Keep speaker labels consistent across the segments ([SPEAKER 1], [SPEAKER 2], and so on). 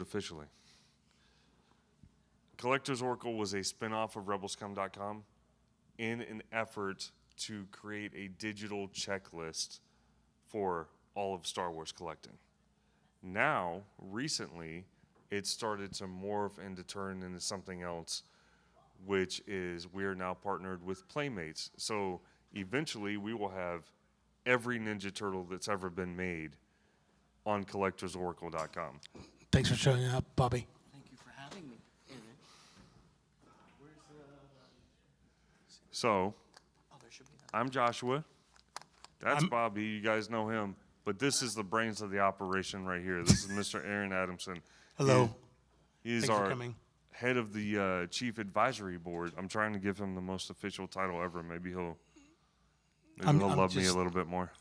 [SPEAKER 1] officially. Collectors Oracle was a spinoff of rebelscum.com in an effort to create a digital checklist for all of Star Wars collecting. Now, recently, it started to morph and to turn into something else, which is we are now partnered with Playmates. So eventually we will have every Ninja Turtle that's ever been made on collectorsoracle.com.
[SPEAKER 2] Thanks for showing up, Bobby.
[SPEAKER 3] Thank you for having me.
[SPEAKER 1] So,
[SPEAKER 3] There should be
[SPEAKER 1] I'm Joshua. That's
[SPEAKER 2] I'm-
[SPEAKER 1] Bobby. You guys know him. But this is the brains of the operation right here. This is Mr. Aaron Adamsen.
[SPEAKER 2] Hello.
[SPEAKER 1] He's
[SPEAKER 2] Thanks for
[SPEAKER 1] our
[SPEAKER 2] coming.
[SPEAKER 1] head of the Chief Advisory Board. I'm trying to give him the most official title ever. Maybe he'll
[SPEAKER 2] I'm
[SPEAKER 1] love me a
[SPEAKER 2] just-
[SPEAKER 1] little bit more.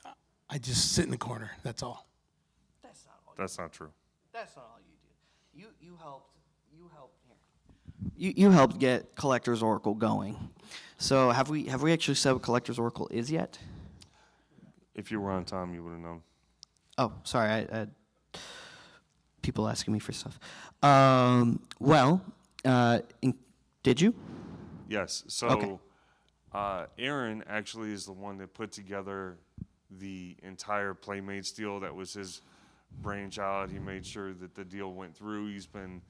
[SPEAKER 2] I just sit in the corner. That's all.
[SPEAKER 3] That's not all.
[SPEAKER 1] That's not true.
[SPEAKER 3] That's not all you did. You helped here. You helped get Collectors Oracle going. So have we actually said what Collectors Oracle is yet?
[SPEAKER 1] If you were on time, you would have known.
[SPEAKER 3] Oh, sorry. I had people asking me for stuff. Did you?
[SPEAKER 1] Yes. So
[SPEAKER 3] Okay.
[SPEAKER 1] Aaron actually is the one that put together the entire Playmates deal. That was his brainchild. He made sure that the deal went through. He's been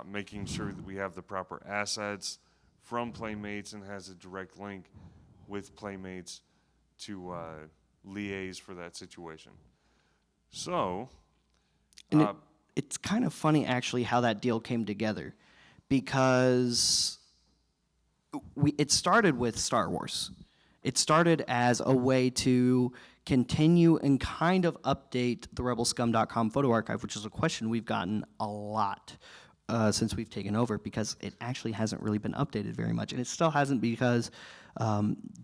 [SPEAKER 1] making sure that we have the proper assets from Playmates and has a direct link with Playmates to liaise for that situation. So,
[SPEAKER 3] And it's kind of funny, actually, how that deal came together, because it started with Star Wars. It started as a way to continue and kind of update the rebelscum.com photo archive, which is a question we've gotten a lot since we've taken over, because it actually hasn't really been updated very much. And it still hasn't because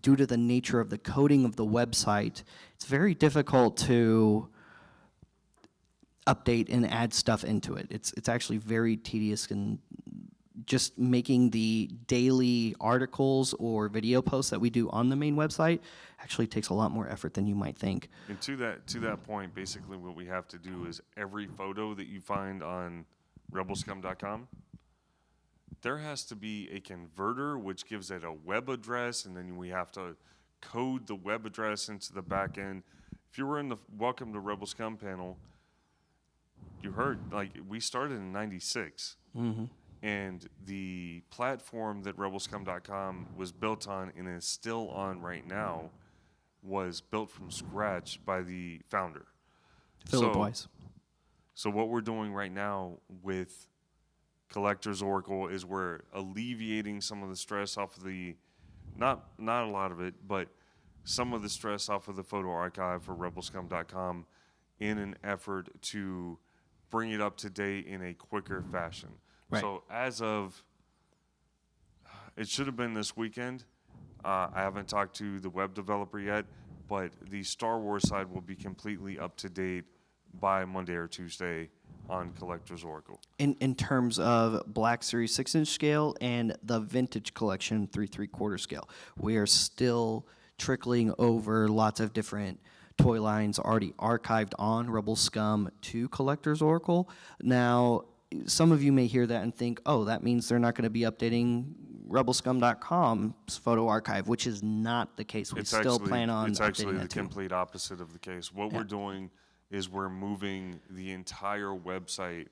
[SPEAKER 3] due to the nature of the coding of the website, it's very difficult to update and add stuff into it. It's actually very tedious, and just making the daily articles or video posts that we do on the main website actually takes a lot more effort than you might think.
[SPEAKER 1] and to that point, basically what we have to do is every photo that you find on rebelscum.com, there has to be a converter which gives it a web address, and then we have to code the web address into the back end. If you were in the Welcome to Rebel Scum panel, you heard, like, we started in 96.
[SPEAKER 3] Mm-hmm.
[SPEAKER 1] And the platform that rebelscum.com was built on and is still on right now was built from scratch by the founder.
[SPEAKER 3] Philip Weiss.
[SPEAKER 1] So what we're doing right now with Collectors Oracle is we're alleviating some of the stress off of the, not a lot of it, but some of the stress off of the photo archive for rebelscum.com in an effort to bring it up to date in a quicker fashion.
[SPEAKER 3] Right.
[SPEAKER 1] So as of, it should have been this weekend. I haven't talked to the web developer yet, but the Star Wars side will be completely up to date by Monday or Tuesday on Collectors Oracle.
[SPEAKER 3] In terms of Black Series 6-inch scale and the Vintage Collection 3/3/4 scale, we are still trickling over lots of different toy lines already archived on Rebel Scum to Collectors Oracle. Now, some of you may hear that and think, oh, that means they're not going to be updating rebelscum.com's photo archive, which is not the case. We still plan on
[SPEAKER 1] It's actually
[SPEAKER 3] updating
[SPEAKER 1] the
[SPEAKER 3] that too.
[SPEAKER 1] complete opposite of the case. What we're doing is we're moving the entire website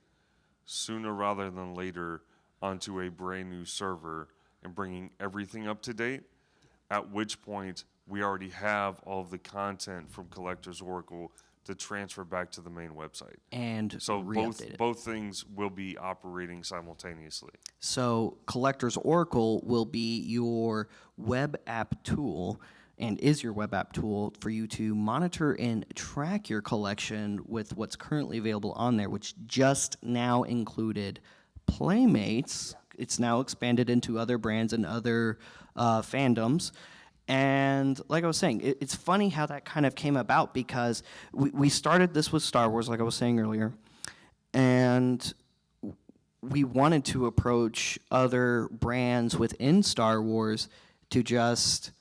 [SPEAKER 1] sooner rather than later onto a brand new server and bringing everything up to date, at which point we already have all of the content from Collectors Oracle to transfer back to the main website.
[SPEAKER 3] And
[SPEAKER 1] So
[SPEAKER 3] re-update it.
[SPEAKER 1] both things will be operating simultaneously.
[SPEAKER 3] So Collectors Oracle will be your web app tool, and is your web app tool for you to monitor and track your collection with what's currently available on there, which just now included Playmates. It's now expanded into other brands and other fandoms. And like I was saying, it's funny how that kind of came about, because we started this with Star Wars, like I was saying earlier, and we wanted to approach other brands within Star Wars to just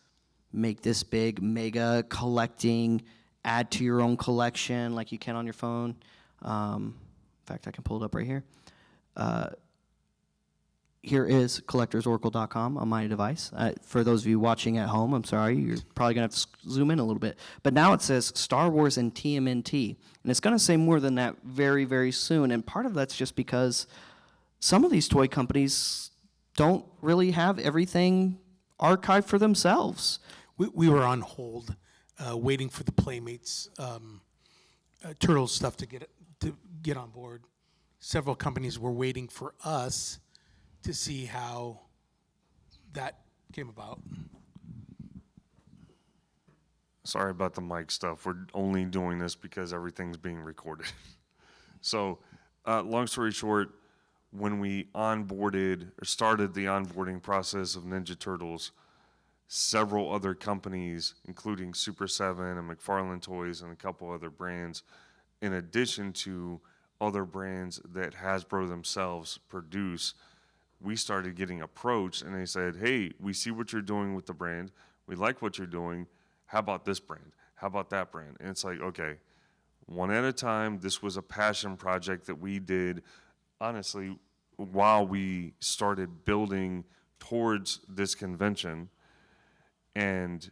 [SPEAKER 3] make this big mega collecting, add to your own collection like you can on your phone fact, I can pull it up right here. Here is collectorsoracle.com on my device. For those of you watching at home, I'm sorry, you're probably going to have to zoom in a little bit. But now it says Star Wars and TMNT. And it's going to say more than that very, very soon. And part of that's just because some of these toy companies don't really have everything archived for themselves.
[SPEAKER 2] We were on hold, waiting for the Playmates Turtles stuff to get on board. Several companies were waiting for us to see how that came about.
[SPEAKER 1] Sorry about the mic stuff. We're only doing this because everything's being recorded. So, long story short, when we onboarded or started the onboarding process of Ninja Turtles, several other companies, including Super 7 and McFarlane Toys and a couple other brands, in addition to other brands that Hasbro themselves produce, we started getting approached, and they said, hey, we see what you're doing with the brand. We like what you're doing. How about this brand? How about that brand? And it's like, okay, one at a time. This was a passion project that we did, honestly, while we started building towards this convention. And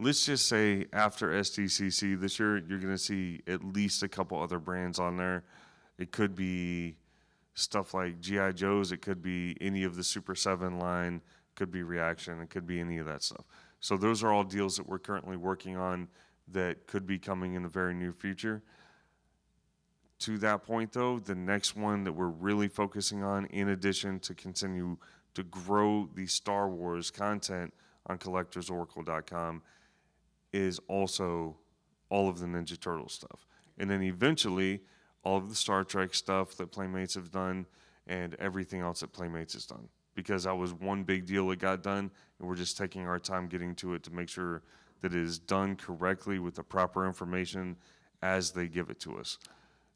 [SPEAKER 1] let's just say after SDCC this year, you're going to see at least a couple other brands on there. It could be stuff like G.I. Joe's. It could be any of the Super 7 line. It could be Reaction. It could be any of that stuff. So those are all deals that we're currently working on that could be coming in the very near future. To that point, though, the next one that we're really focusing on, in addition to continue to grow the Star Wars content on collectorsoracle.com, is also all of the Ninja Turtle stuff. And then eventually, all of the Star Trek stuff that Playmates have done and everything else that Playmates has done. Because that was one big deal that got done, and we're just taking our time getting to it to make sure that it is done correctly with the proper information as they give it to us.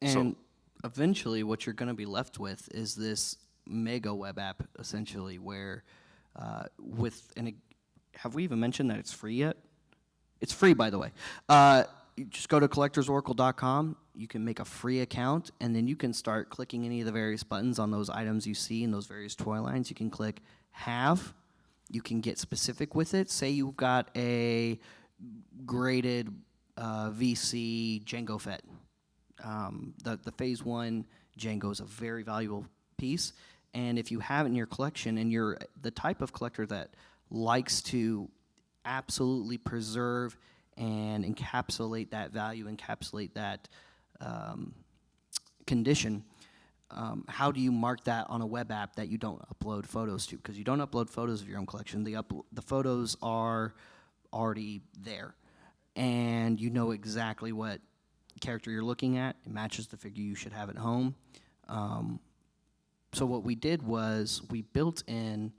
[SPEAKER 3] And eventually what you're going to be left with is this mega web app, essentially, where have we even mentioned that it's free yet? It's free, by the way. You just go to collectorsoracle.com. You can make a free account, and then you can start clicking any of the various buttons on those items you see in those various toy lines. You can click Have. You can get specific with it. Say you've got a graded VC Jango Fett. The Phase 1 Jango is a very valuable piece, and if you have it in your collection and you're the type of collector that likes to absolutely preserve and encapsulate that value, encapsulate that condition, how do you mark that on a web app that you don't upload photos to? Because you don't upload photos of your own collection. The photos are already there, and you know exactly what character you're looking at. It matches the figure you should have at home. So what we did was we built in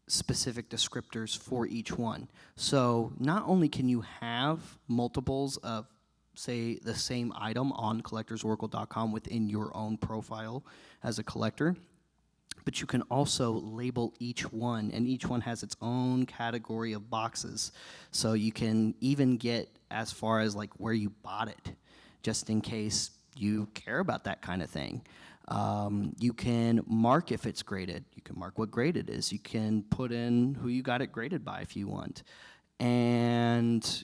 [SPEAKER 3] specific descriptors for each one. So not only can you have multiples of, say, the same item on collectorsoracle.com within your own profile as a collector, but you can also label each one, and each one has its own category of boxes. So you can even get as far as like where you bought it, just in case you care about that kind of thing. You can mark if it's graded. You can mark what grade it is. You can put in who you got it graded by if you want. And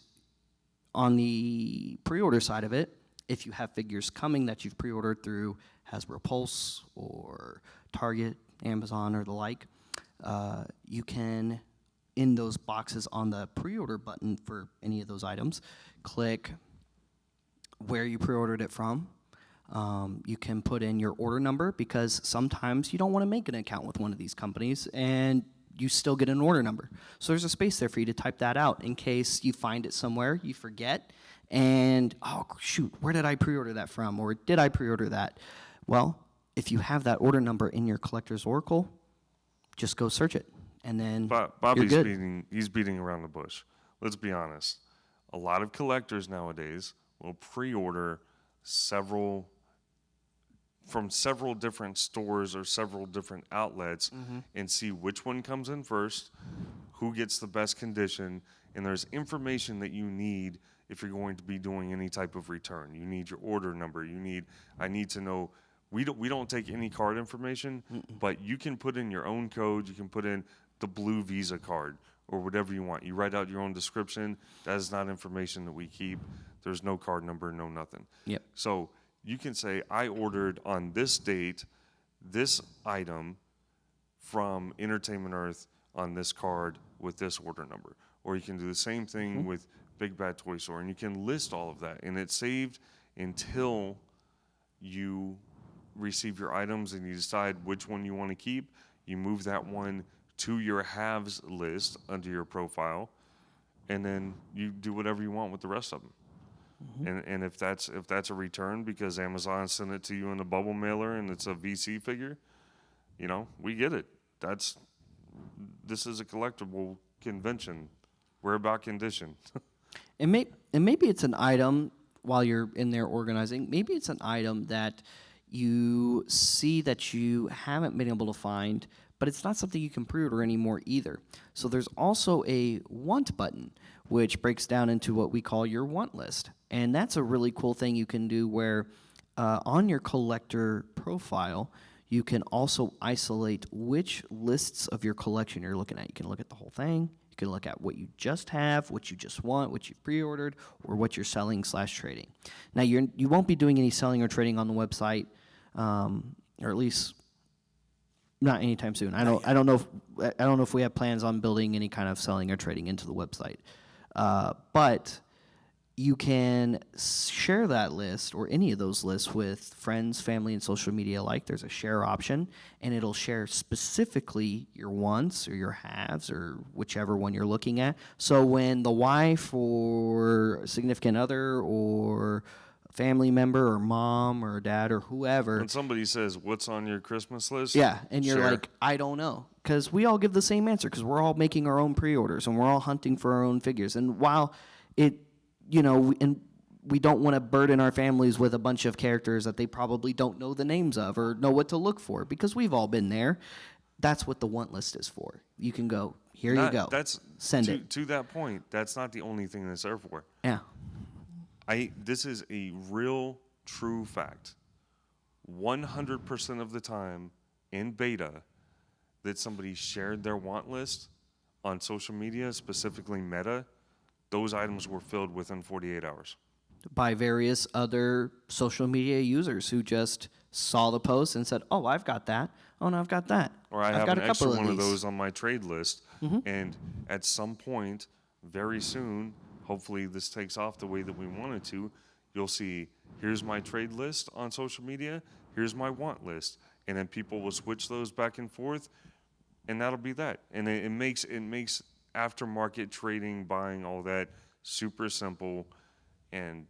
[SPEAKER 3] on the pre-order side of it, if you have figures coming that you've pre-ordered through Hasbro Pulse or Target, Amazon, or the like, you can, in those boxes on the pre-order button for any of those items, click where you pre-ordered it from. You can put in your order number, because sometimes you don't want to make an account with one of these companies and you still get an order number. So there's a space there for you to type that out in case you find it somewhere, you forget, and, oh, shoot, where did I pre-order that from? Or did I pre-order that? Well, if you have that order number in your Collector's Oracle, just go search it, and then
[SPEAKER 1] Bobby's
[SPEAKER 3] you're good.
[SPEAKER 1] he's beating around the bush. Let's be honest. A lot of collectors nowadays will pre-order from several different stores or several different outlets and see which one comes in first, who gets the best condition, and there's information that you need if you're going to be doing any type of return. You need your order number. I need to know. We don't take any card information, but you can put in your own code. You can put in the blue Visa card or whatever you want. You write out your own description. That is not information that we keep. There's no card number, no nothing.
[SPEAKER 3] Yep.
[SPEAKER 1] So you can say, I ordered on this date this item from Entertainment Earth on this card with this order number. Or you can do the same thing with Big Bad Toy Store, and you can list all of that. And it's saved until you receive your items and you decide which one you want to keep. You move that one to your halves list under your profile, and then you do whatever you want with the rest of them. And if that's a return because Amazon sent it to you in a bubble mailer and it's a VC figure, we get it. This is a collectible convention. We're about condition.
[SPEAKER 3] And maybe it's an item while you're in there organizing. Maybe it's an item that you see that you haven't been able to find, but it's not something you can pre-order anymore either. So there's also a want button, which breaks down into what we call your want list. And that's a really cool thing you can do where on your collector profile, you can also isolate which lists of your collection you're looking at. You can look at the whole thing. You can look at what you just have, what you just want, what you've pre-ordered, or what you're selling / trading. Now, you won't be doing any selling or trading on the website, or at least not anytime soon. I don't know if we have plans on building any kind of selling or trading into the website, but you can share that list or any of those lists with friends, family, and social media alike. There's a share option, and it'll share specifically your wants or your haves or whichever one you're looking at. So when the wife or significant other or family member or mom or dad or whoever.
[SPEAKER 1] When somebody says, what's on your Christmas list?
[SPEAKER 3] Yeah, and you're
[SPEAKER 1] Share.
[SPEAKER 3] like, I don't know. Because we all give the same answer because we're all making our own pre-orders and we're all hunting for our own figures. And while we don't want to burden our families with a bunch of characters that they probably don't know the names of or know what to look for because we've all been there. That's what the want list is for. You can go, you go. Send it.
[SPEAKER 1] To that point, that's not the only thing that's there for.
[SPEAKER 3] Yeah.
[SPEAKER 1] This is a real, true fact. 100% of the time in beta that somebody shared their want list on social media, specifically Meta, those items were filled within 48 hours.
[SPEAKER 3] By various other social media users who just saw the post and said, oh, I've got that. Oh, no, I've got that.
[SPEAKER 1] Or I've
[SPEAKER 3] got
[SPEAKER 1] got
[SPEAKER 3] a
[SPEAKER 1] an extra
[SPEAKER 3] couple
[SPEAKER 1] one of
[SPEAKER 3] these.
[SPEAKER 1] those on my trade list. And at some point, very soon, hopefully this takes off the way that we want it to, you'll see, here's my trade list on social media, here's my want list. And then people will switch those back and forth, and that'll be that. And it makes aftermarket trading, buying, all that super simple. And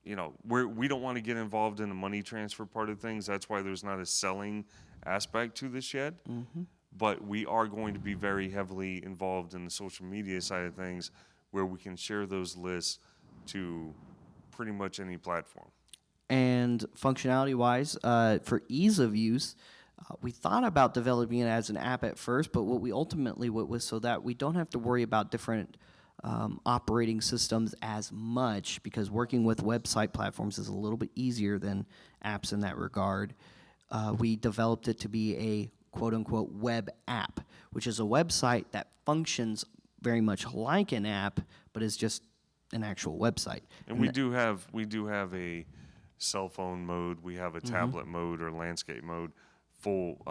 [SPEAKER 1] we don't want to get involved in the money transfer part of things. That's why there's not a selling aspect to this yet. But we are going to be very heavily involved in the social media side of things where we can share those lists to pretty much any platform.
[SPEAKER 3] And functionality-wise, for ease of use, we thought about developing it as an app at first, but what we ultimately went with so that we don't have to worry about different operating systems as much because working with website platforms is a little bit easier than apps in that regard. We developed it to be a quote-unquote web app, which is a website that functions very much like an app, but is just an actual website.
[SPEAKER 1] And we do have a cell phone mode. We have a tablet mode or landscape mode. Full,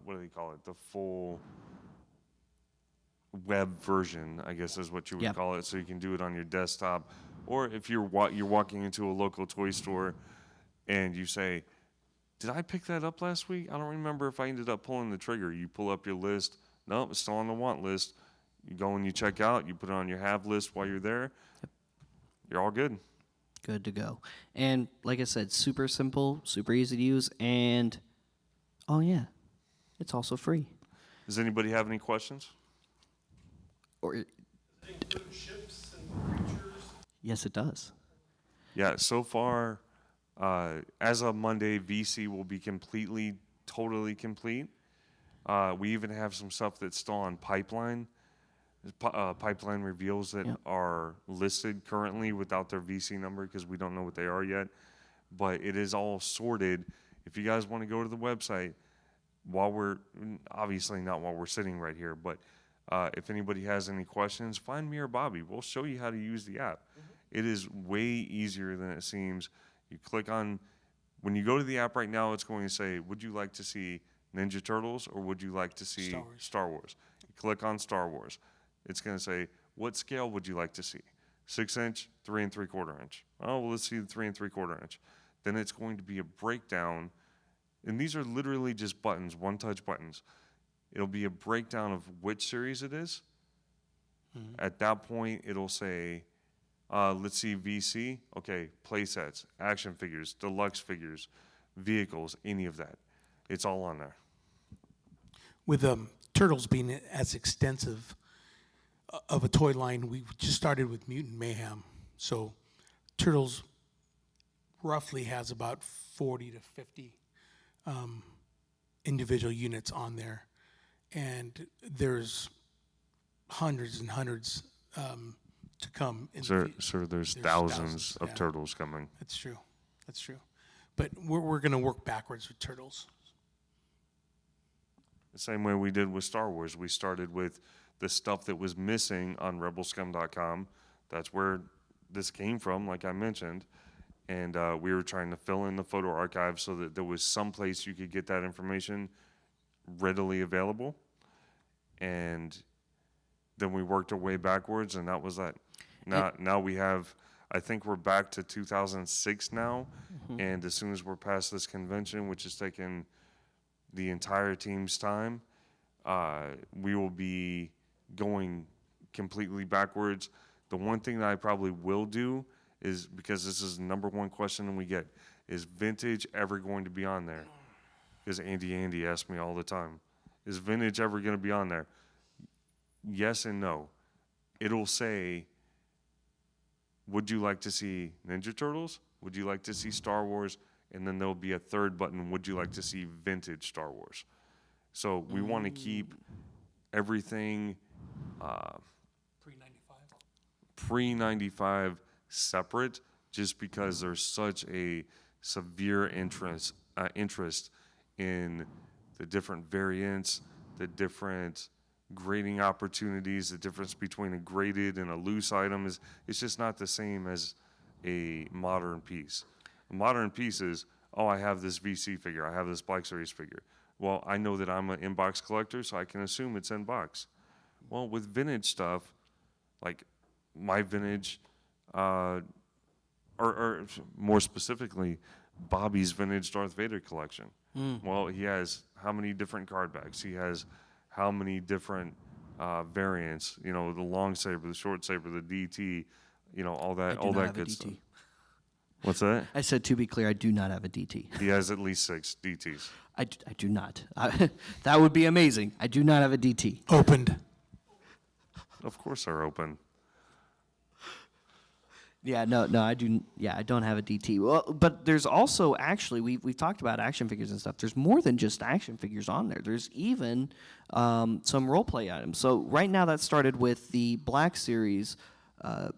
[SPEAKER 1] what do they call it? The full web version, I guess is what you would call it. So you can do it on your desktop, or if you're walking into a local toy store and you say, "Did I pick that up last week? I don't remember if I ended up pulling the trigger." You pull up your list. Nope, it's still on the want list. You go and you check out. You put it on your have list while you're there. You're all good.
[SPEAKER 3] Good to go. And like I said, super simple, super easy to use, and oh yeah, it's also free.
[SPEAKER 1] Does anybody have any questions?
[SPEAKER 3] Or
[SPEAKER 4] Does it include ships and creatures?
[SPEAKER 3] yes, it does.
[SPEAKER 1] Yeah, so far, as of Monday, VC will be totally complete. We even have some stuff that's still on pipeline pipeline reveals that
[SPEAKER 3] Yep.
[SPEAKER 1] are listed currently without their VC number because we don't know what they are yet. But it is all sorted. If you guys want to go to the website, obviously not while we're sitting right here, but if anybody has any questions, find me or Bobby. We'll show you how to use the app. It is way easier than it seems. You click on, when you go to the app right now, it's going to say, would you like to see Ninja Turtles or would you like to see
[SPEAKER 2] Star Wars.
[SPEAKER 1] Star Wars? You click on Star Wars. It's going to say, what scale would you like to see? 6-inch, 3 3/4 inch. Oh, well, let's see the 3 3/4 inch. Then it's going to be a breakdown, and these are literally just buttons, one-touch buttons. It'll be a breakdown of which series it is. At that point, it'll say, let's see VC. Okay, play sets, action figures, deluxe figures, vehicles, any of that. It's all on there.
[SPEAKER 2] With Turtles being as extensive of a toy line, we just started with Mutant Mayhem. So Turtles roughly has about 40 to 50 individual units on there. And there's hundreds and hundreds to come.
[SPEAKER 1] Sir, there's
[SPEAKER 2] There's
[SPEAKER 1] thousands
[SPEAKER 2] thousands,
[SPEAKER 1] of
[SPEAKER 2] yeah.
[SPEAKER 1] turtles coming.
[SPEAKER 2] That's true. That's true. But we're going to work backwards with Turtles.
[SPEAKER 1] The same way we did with Star Wars. We started with the stuff that was missing on rebelscum.com. That's where this came from, like I mentioned. And we were trying to fill in the photo archive so that there was some place you could get that information readily available. And then we worked our way backwards, and that was that. Now we have, I think we're back to 2006 now. And as soon as we're past this convention, which has taken the entire team's time, we will be going completely backwards. The one thing that I probably will do is, because this is the number one question we get, is vintage ever going to be on there? Because Andy asks me all the time, is vintage ever going to be on there? Yes and no. It'll say, would you like to see Ninja Turtles? Would you like to see Star Wars? And then there'll be a third button, would you like to see vintage Star Wars? So we want to keep everything pre-95 separate, just because there's such a severe interest in the different variants, the different grading opportunities. The difference between a graded and a loose item is, it's just not the same as a modern piece. A modern piece is, oh, I have this VC figure, I have this Black Series figure. Well, I know that I'm an in-box collector, so I can assume it's in-box. Well, with vintage stuff, like my vintage, or more specifically, Bobby's vintage Darth Vader collection. Well, he has how many different card backs? He has how many different variants? You know, the long saber, the short saber, the DT, you know, all that good stuff. What's that?
[SPEAKER 3] I said, to be clear, I do not have a DT.
[SPEAKER 1] He has at least 6 DTs.
[SPEAKER 3] I do not. That would be amazing. I do not have a DT.
[SPEAKER 2] Opened.
[SPEAKER 1] Of course they're open.
[SPEAKER 3] Yeah, no, I do. Yeah, I don't have a DT. Well, but there's also actually we've talked about action figures and stuff. There's more than just action figures on there. There's even some role play items. So right now that started with the Black Series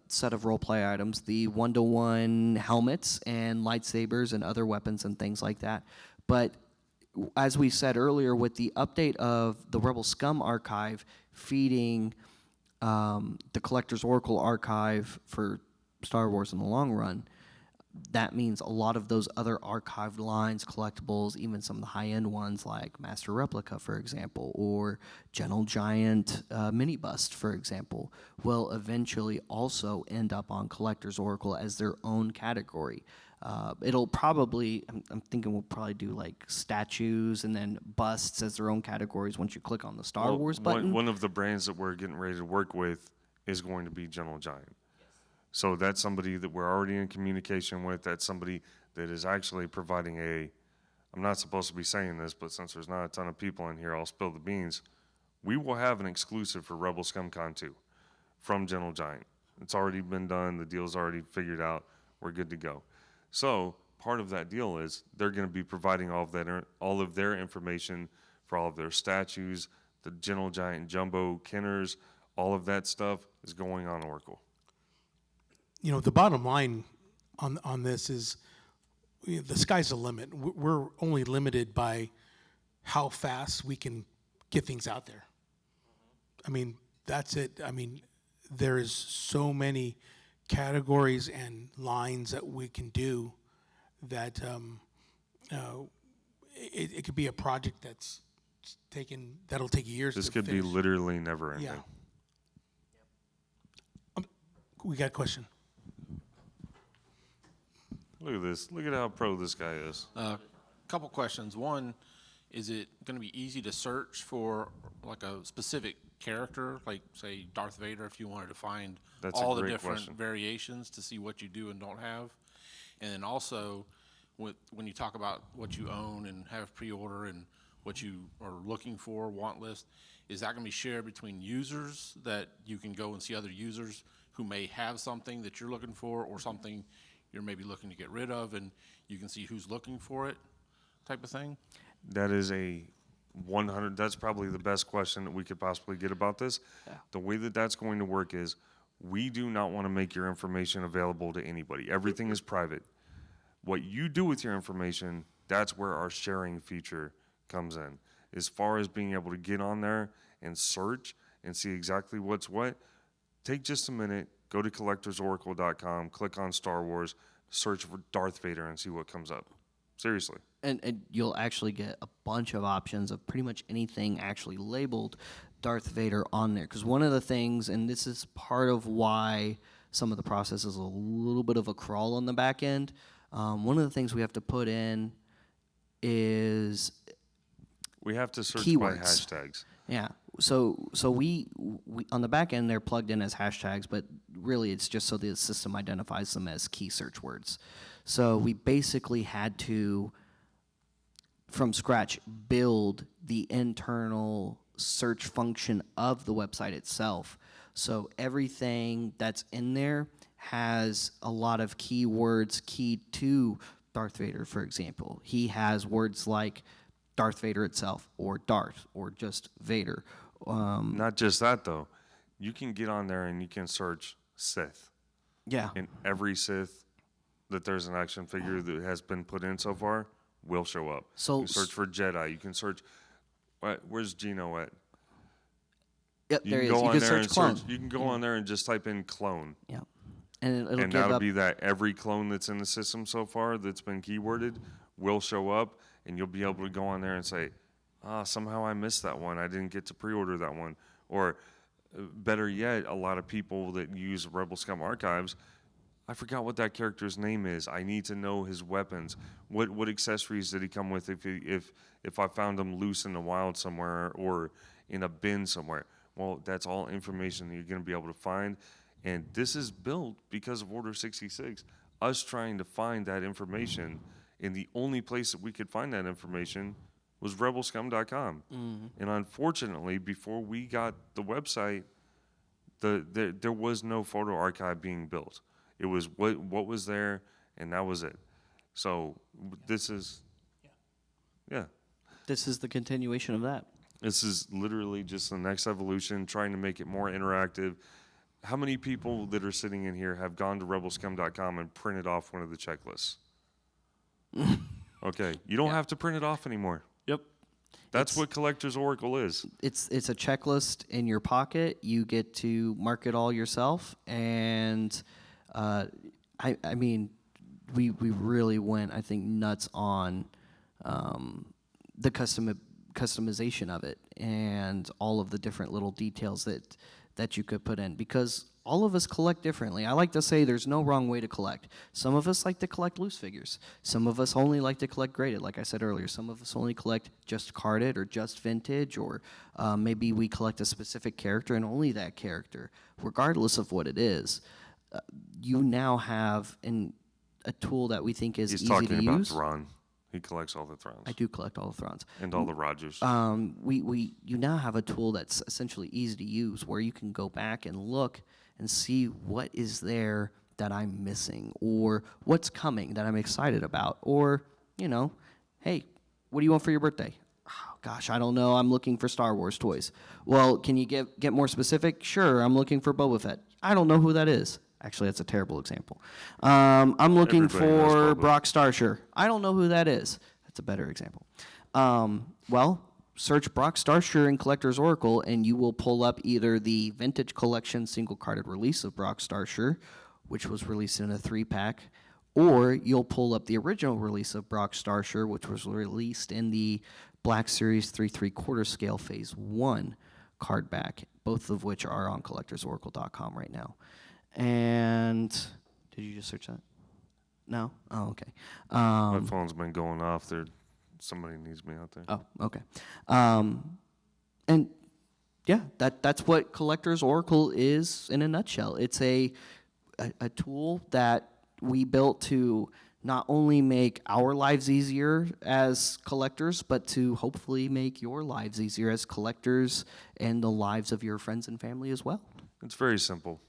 [SPEAKER 3] set of role play items, the 1-to-1 helmets and lightsabers and other weapons and things like that. But as we said earlier, with the update of the Rebel Scum archive feeding the Collector's Oracle archive for Star Wars in the long run, that means a lot of those other archived lines, collectibles, even some of the high-end ones like Master Replica, for example, or Gentle Giant Mini Bust, for example, will eventually also end up on Collector's Oracle as their own category. It'll probably, I'm thinking we'll probably do like statues and then busts as their own categories once you click on the Star Wars button.
[SPEAKER 1] One of the brands that we're getting ready to work with is going to be Gentle Giant. So that's somebody that we're already in communication with. That's somebody that is actually providing I'm not supposed to be saying this, but since there's not a ton of people in here, I'll spill the beans. We will have an exclusive for Rebel Scum Con 2 from Gentle Giant. It's already been done. The deal's already figured out. We're good to go. So part of that deal is they're going to be providing all of their information for all of their statues, the Gentle Giant Jumbo Kenners, All of that stuff is going on Oracle.
[SPEAKER 2] You know, the bottom line on this is, the sky's the limit. We're only limited by how fast we can get things out there. I mean, that's it. I mean, there is so many categories and lines that we can do that it could be a project that'll take years.
[SPEAKER 1] This
[SPEAKER 2] to
[SPEAKER 1] could
[SPEAKER 2] finish.
[SPEAKER 1] be literally never ending.
[SPEAKER 2] Yeah. We got a question.
[SPEAKER 1] Look at this. Look at how pro this guy is.
[SPEAKER 5] Couple questions. One, is it going to be easy to search for like a specific character, like say Darth Vader, if you wanted to find
[SPEAKER 1] That's a
[SPEAKER 5] all the
[SPEAKER 1] great
[SPEAKER 5] different
[SPEAKER 1] question.
[SPEAKER 5] variations to see what you do and don't have? And then also, when you talk about what you own and have pre-order and what you are looking for, want list, is that going to be shared between users that you can go and see other users who may have something that you're looking for or something you're maybe looking to get rid of, and you can see who's looking for it, type of thing?
[SPEAKER 1] That is a 100. That's probably the best question that we could possibly get about this. The way that that's going to work is we do not want to make your information available to anybody. Everything is private. What you do with your information, that's where our sharing feature comes in. As far as being able to get on there and search and see exactly what's what, take just a minute, go to collectorsoracle.com, click on Star Wars, search for Darth Vader, and see what comes up. Seriously.
[SPEAKER 3] And you'll actually get a bunch of options of pretty much anything actually labeled Darth Vader on there. Because one of the things, and this is part of why some of the process is a little bit of a crawl on the back end, one of the things we have to put in is
[SPEAKER 1] We have to search
[SPEAKER 3] keywords.
[SPEAKER 1] by hashtags.
[SPEAKER 3] Yeah. So we on the back end they're plugged in as hashtags, but really it's just so the system identifies them as key search words. So we basically had to, from scratch, build the internal search function of the website itself. So everything that's in there has a lot of keywords keyed to Darth Vader, for example. He has words like Darth Vader itself, or Darth, or just Vader.
[SPEAKER 1] Not just that, though. You can get on there and you can search Sith.
[SPEAKER 3] Yeah.
[SPEAKER 1] And every Sith that there's an action figure that has been put in so far will show up.
[SPEAKER 3] So-
[SPEAKER 1] you can search for Jedi. You can search. Where's Gino at?
[SPEAKER 3] Yep,
[SPEAKER 1] You
[SPEAKER 3] there
[SPEAKER 1] can
[SPEAKER 3] he is.
[SPEAKER 1] go
[SPEAKER 3] You
[SPEAKER 1] on
[SPEAKER 3] can
[SPEAKER 1] there
[SPEAKER 3] search
[SPEAKER 1] and
[SPEAKER 3] clone.
[SPEAKER 1] search. You can go on there and just type in clone.
[SPEAKER 3] Yeah. And it'll
[SPEAKER 1] And
[SPEAKER 3] give
[SPEAKER 1] that'll
[SPEAKER 3] up.
[SPEAKER 1] be that every clone that's in the system so far that's been keyworded will show up, and you'll be able to go on there and say, somehow I missed that one. I didn't get to pre-order that one. Or better yet, a lot of people that use Rebel Scum Archives, I forgot what that character's name is. I need to know his weapons. What accessories did he come with if I found him loose in the wild somewhere or in a bin somewhere? Well, that's all information that you're going to be able to find. And this is built because of Order 66. Us trying to find that information, and the only place that we could find that information was rebelscum.com. And unfortunately, before we got the website, there was no photo archive being built. It was what was there, and that was it. So this is, yeah.
[SPEAKER 3] This is the continuation of that.
[SPEAKER 1] This is literally just the next evolution, trying to make it more interactive. How many people that are sitting in here have gone to rebelscum.com and printed off one of the checklists? Okay, you don't have to print it off anymore.
[SPEAKER 3] Yep.
[SPEAKER 1] That's what Collector's Oracle is.
[SPEAKER 3] It's a checklist in your pocket. You get to mark it all yourself, and I mean, we really went, I think, nuts on the customization of it and all of the different little details that you could put in, because all of us collect differently. I like to say there's no wrong way to collect. Some of us like to collect loose figures. Some of us only like to collect graded, like I said earlier. Some of us only collect just carded or just vintage, or maybe we collect a specific character and only that character. Regardless of what it is, you now have a tool that we think is
[SPEAKER 1] He's
[SPEAKER 3] easy to
[SPEAKER 1] talking about
[SPEAKER 3] use.
[SPEAKER 1] Thrawn. He collects all the Throns.
[SPEAKER 3] I do collect all the Throns.
[SPEAKER 1] And all the Rogers.
[SPEAKER 3] You now have a tool that's essentially easy to use, where you can go back and look and see what is there that I'm missing, or what's coming that I'm excited about, or, hey, what do you want for your birthday? Gosh, I don't know. I'm looking for Star Wars toys. Well, can you get more specific? Sure, I'm looking for Boba Fett. I don't know who that is. Actually, that's a terrible example. I'm looking
[SPEAKER 1] Everybody knows
[SPEAKER 3] for
[SPEAKER 1] Boba.
[SPEAKER 3] Brock Starsher. I don't know who that is. That's a better example. Well, search Brock Starsher in Collector's Oracle, and you will pull up either the Vintage Collection single-carded release of Brock Starsher, which was released in a 3-pack, or you'll pull up the original release of Brock Starsher, which was released in the Black Series 3/3 scale Phase 1 card back, both of which are on collectorsoracle.com right now. And did you just search that? No? Oh, okay.
[SPEAKER 1] My phone's been going off. Somebody needs me out there.
[SPEAKER 3] Oh, okay. And yeah, that's what Collector's Oracle is in a nutshell. It's a tool that we built to not only make our lives easier as collectors, but to hopefully make your lives easier as collectors and the lives of your friends and family as well.
[SPEAKER 1] It's very simple.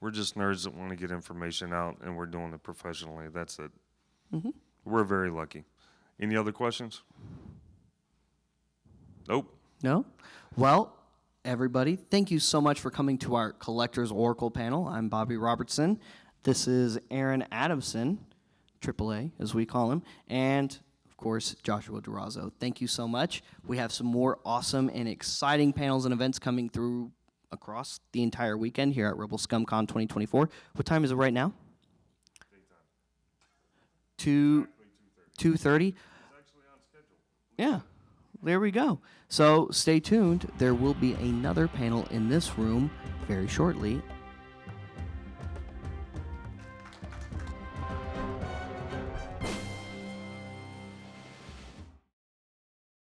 [SPEAKER 1] We're just nerds that want to get information out, and we're doing it professionally. That's it.
[SPEAKER 3] Mm-hmm.
[SPEAKER 1] We're very lucky. Any other questions? Nope.
[SPEAKER 3] No? Well, everybody, thank you so much for coming to our Collector's Oracle panel. I'm Bobby Robertson. This is Aaron Adamsen, AAA, as we call him, and, of course, Joshua Durazzo. Thank you so much. We have some more awesome and exciting panels and events coming through across the entire weekend here at Rebel Scum Con 2024. What time is it right now? 2:30. Yeah, there we go. So stay tuned. There will be another panel in this room very shortly